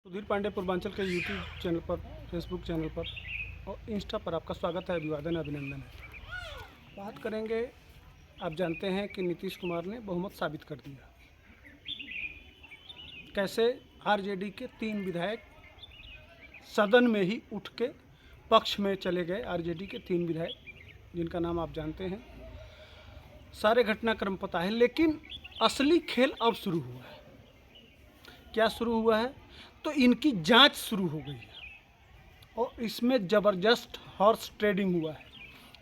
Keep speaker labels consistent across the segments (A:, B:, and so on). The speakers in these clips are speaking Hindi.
A: सुधीर पांडे पूर्वांचल के यूट्यूब चैनल पर, फेसबुक चैनल पर और इंस्टा पर आपका स्वागत है, अभिवादन अभिनंदन है। बात करेंगे, आप जानते हैं कि नीतीश कुमार ने बहुमत साबित कर दिया। कैसे आरजेडी के 3 विधायक सदन में ही उठ के पक्ष में चले गए। आरजेडी के 3 विधायक जिनका नाम आप जानते हैं, सारे घटनाक्रम पता है, लेकिन असली खेल अब शुरू हुआ है। क्या शुरू हुआ है? तो इनकी जांच शुरू हो गई है और इसमें ज़बरदस्त हॉर्स ट्रेडिंग हुआ है।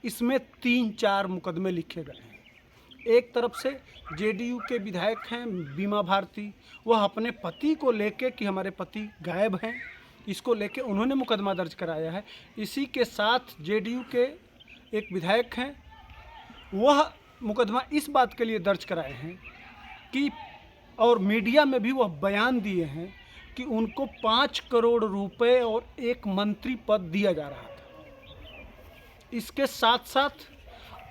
A: इसमें 3-4 मुकदमे लिखे गए हैं। एक तरफ से जेडीयू के विधायक हैं बीमा भारती, वह अपने पति को लेके कि हमारे पति गायब हैं, इसको लेके उन्होंने मुकदमा दर्ज कराया है। इसी के साथ जेडीयू के एक विधायक हैं, वह मुकदमा इस बात के लिए दर्ज कराए हैं कि और मीडिया में भी वह बयान दिए हैं कि उनको 5 करोड़ रुपए और एक मंत्री पद दिया जा रहा था। इसके साथ साथ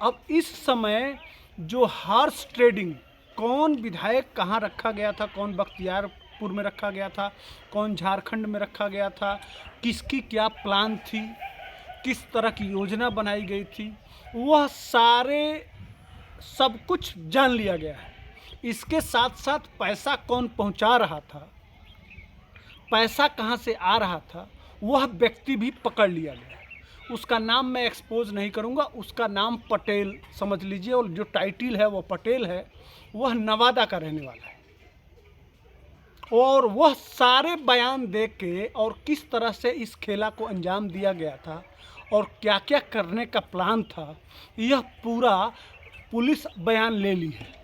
A: अब इस समय जो हॉर्स ट्रेडिंग, कौन विधायक कहाँ रखा गया था, कौन बख्तियारपुर में रखा गया था, कौन झारखंड में रखा गया था, किसकी क्या प्लान थी, किस तरह की योजना बनाई गई थी, वह सारे सब कुछ जान लिया गया है। इसके साथ साथ पैसा कौन पहुंचा रहा था, पैसा कहां से आ रहा था, वह व्यक्ति भी पकड़ लिया गया। उसका नाम मैं एक्सपोज नहीं करूंगा, उसका नाम पटेल समझ लीजिए, और जो टाइटिल है वो पटेल है। वह नवादा का रहने वाला है और वह सारे बयान दे के और किस तरह से इस खेला को अंजाम दिया गया था और क्या क्या करने का प्लान था, यह पूरा पुलिस बयान ले ली है।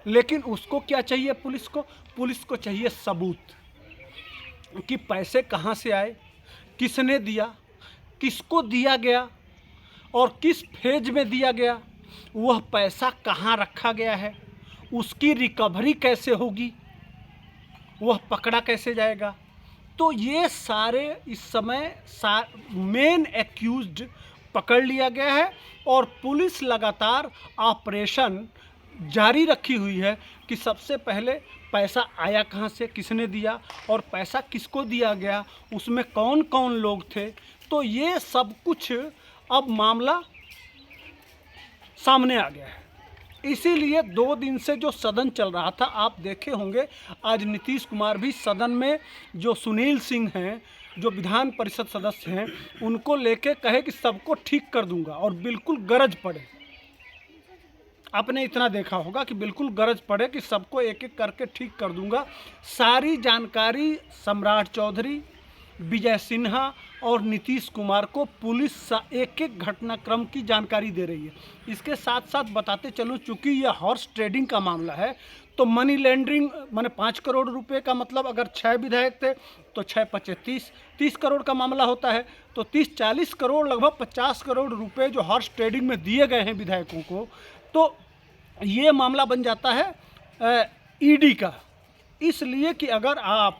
A: लेकिन उसको क्या चाहिए? पुलिस को चाहिए सबूत कि पैसे कहाँ से आए, किसने दिया, किसको दिया गया और किस फेज में दिया गया, वह पैसा कहाँ रखा गया है, उसकी रिकवरी कैसे होगी, वह पकड़ा कैसे जाएगा। तो ये सारे इस समय मेन एक्यूज्ड पकड़ लिया गया है और पुलिस लगातार ऑपरेशन जारी रखी हुई है कि सबसे पहले पैसा आया कहाँ से, किसने दिया और पैसा किसको दिया गया, उसमें कौन कौन लोग थे। तो ये सब कुछ अब मामला सामने आ गया है। इसीलिए 2 दिन से जो सदन चल रहा था, आप देखे होंगे, आज नीतीश कुमार भी सदन में जो सुनील सिंह हैं, जो विधान परिषद सदस्य हैं, उनको लेके कहे कि सबको ठीक कर दूंगा और बिल्कुल गरज पड़े। आपने इतना देखा होगा कि बिल्कुल गरज पड़े कि सबको एक एक करके ठीक कर दूंगा। सारी जानकारी सम्राट चौधरी, विजय सिन्हा और नीतीश कुमार को पुलिस एक एक घटनाक्रम की जानकारी दे रही है। इसके साथ साथ बताते चलूँ, चूँकि यह हॉर्स ट्रेडिंग का मामला है, तो मनी लॉन्ड्रिंग माने 5 करोड़ रुपए का मतलब, अगर 6 विधायक थे तो 6×5 30 करोड़ का मामला होता है। तो 30-40 करोड़, लगभग 50 करोड़ रुपए जो हॉर्स ट्रेडिंग में दिए गए हैं विधायकों को, तो ये मामला बन जाता है ईडी का। इसलिए कि अगर आप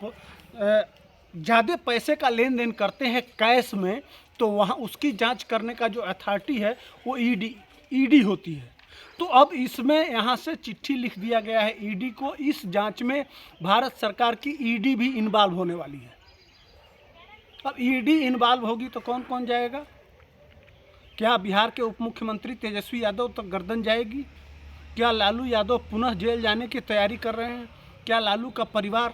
A: ज़्यादा पैसे का लेन देन करते हैं कैश में, तो वहाँ उसकी जांच करने का जो अथॉरिटी है वो ईडी होती है। तो अब इसमें यहाँ से चिट्ठी लिख दिया गया है ईडी को। इस जांच में भारत सरकार की ईडी भी इन्वॉल्व होने वाली है। अब ईडी इन्वॉल्व होगी तो कौन कौन जाएगा? क्या बिहार के उप मुख्यमंत्री तेजस्वी यादव तक गर्दन जाएगी? क्या लालू यादव पुनः जेल जाने की तैयारी कर रहे हैं? क्या लालू का परिवार?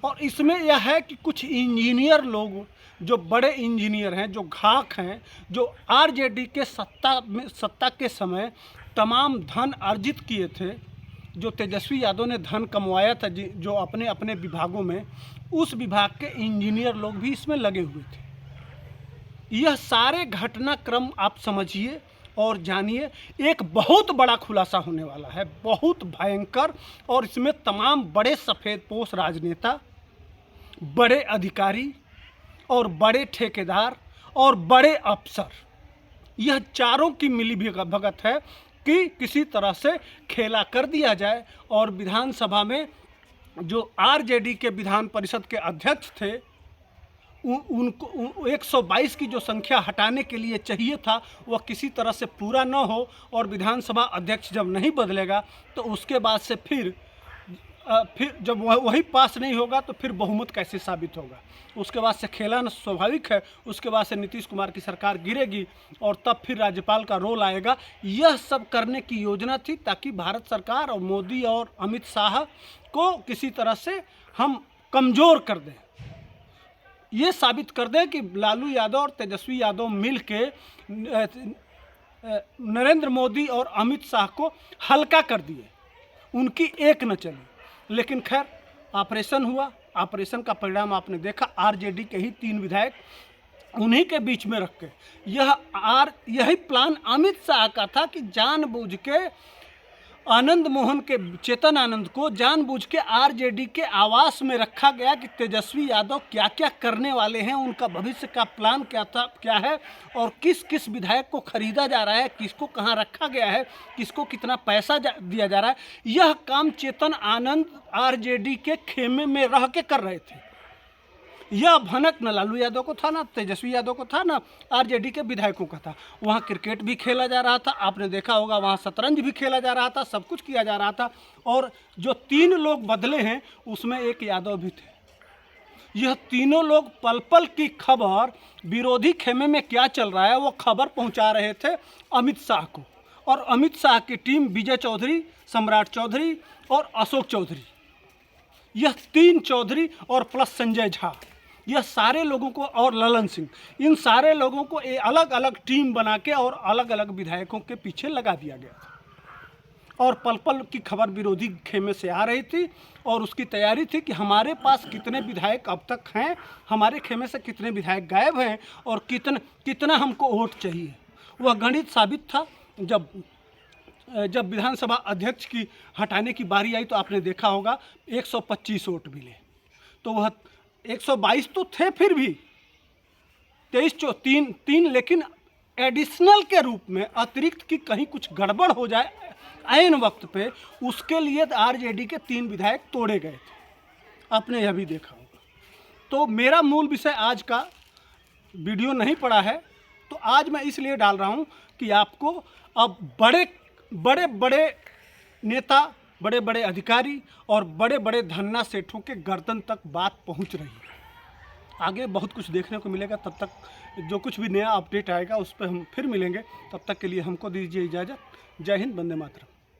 A: और इसमें यह है कि कुछ इंजीनियर लोग, जो बड़े इंजीनियर हैं, जो घाक हैं, जो आरजेडी के सत्ता के समय तमाम धन अर्जित किए थे, जो तेजस्वी यादव ने धन कमवाया था जो अपने अपने विभागों में, उस विभाग के इंजीनियर लोग भी इसमें लगे हुए थे। यह सारे घटनाक्रम आप समझिए और जानिए। एक बहुत बड़ा खुलासा होने वाला है, बहुत भयंकर, और इसमें तमाम बड़े सफ़ेदपोश राजनेता, बड़े अधिकारी और बड़े ठेकेदार और बड़े अफसर, यह चारों की मिली भगत है कि किसी तरह से खेला कर दिया जाए और विधानसभा में जो आरजेडी के विधान परिषद के अध्यक्ष थे, उनको 122 की जो संख्या हटाने के लिए चाहिए था, वह किसी तरह से पूरा न हो। और विधानसभा अध्यक्ष जब नहीं बदलेगा तो उसके बाद से फिर फिर जब वही पास नहीं होगा तो फिर बहुमत कैसे साबित होगा। उसके बाद से खेलन स्वाभाविक है, उसके बाद से नीतीश कुमार की सरकार गिरेगी और तब फिर राज्यपाल का रोल आएगा। यह सब करने की योजना थी ताकि भारत सरकार और मोदी और अमित शाह को किसी तरह से हम कमज़ोर कर दें, ये साबित कर दें कि लालू यादव और तेजस्वी यादव मिल के नरेंद्र मोदी और अमित शाह को हल्का कर दिए, उनकी एक न चली। लेकिन खैर ऑपरेशन हुआ, ऑपरेशन का परिणाम आपने देखा। आरजेडी के ही 3 विधायक उन्हीं के बीच में रख के यही प्लान अमित शाह का था कि जानबूझ के आनंद मोहन के चेतन आनंद को जानबूझ के आरजेडी के आवास में रखा गया कि तेजस्वी यादव क्या क्या करने वाले हैं, उनका भविष्य का प्लान क्या है और किस किस विधायक को खरीदा जा रहा है, किसको कहां रखा गया है, किसको कितना पैसा दिया जा रहा है। यह काम चेतन आनंद आरजेडी के खेमे में रह के कर रहे थे। यह भनक न लालू यादव को था, ना तेजस्वी यादव को था, ना आरजेडी के विधायकों का था। वहाँ क्रिकेट भी खेला जा रहा था, आपने देखा होगा, वहाँ शतरंज भी खेला जा रहा था, सब कुछ किया जा रहा था। और जो 3 लोग बदले हैं उसमें एक यादव भी थे। यह तीनों लोग पल पल की खबर, विरोधी खेमे में क्या चल रहा है वो खबर पहुँचा रहे थे अमित शाह को। और अमित शाह की टीम विजय चौधरी, सम्राट चौधरी और अशोक चौधरी, यह 3 चौधरी और प्लस संजय झा, यह सारे लोगों को, और ललन सिंह, इन सारे लोगों को अलग अलग टीम बना के और अलग अलग विधायकों के पीछे लगा दिया गया था। और पल पल की खबर विरोधी खेमे से आ रही थी और उसकी तैयारी थी कि हमारे पास कितने विधायक अब तक हैं, हमारे खेमे से कितने विधायक गायब हैं और कितना हमको वोट चाहिए। वह गणित साबित था। जब विधानसभा अध्यक्ष की हटाने की बारी आई तो आपने देखा होगा 125 वोट मिले, तो वह 122 तो थे, फिर भी 23-3, लेकिन एडिशनल के रूप में अतिरिक्त की कहीं कुछ गड़बड़ हो जाए ऐन वक्त पे, उसके लिए आरजेडी के 3 विधायक तोड़े गए थे। आपने यह भी देखा होगा। तो मेरा मूल विषय आज का वीडियो नहीं पड़ा है, तो आज मैं इसलिए डाल रहा हूँ कि आपको अब बड़े बड़े नेता, बड़े बड़े अधिकारी और बड़े बड़े धन्ना सेठों के गर्दन तक बात पहुंच रही है। आगे बहुत कुछ देखने को मिलेगा। तब तक जो कुछ भी नया अपडेट आएगा उस पर हम फिर मिलेंगे। तब तक के लिए हमको दीजिए इजाज़त। जय हिंद, वंदे मातरम।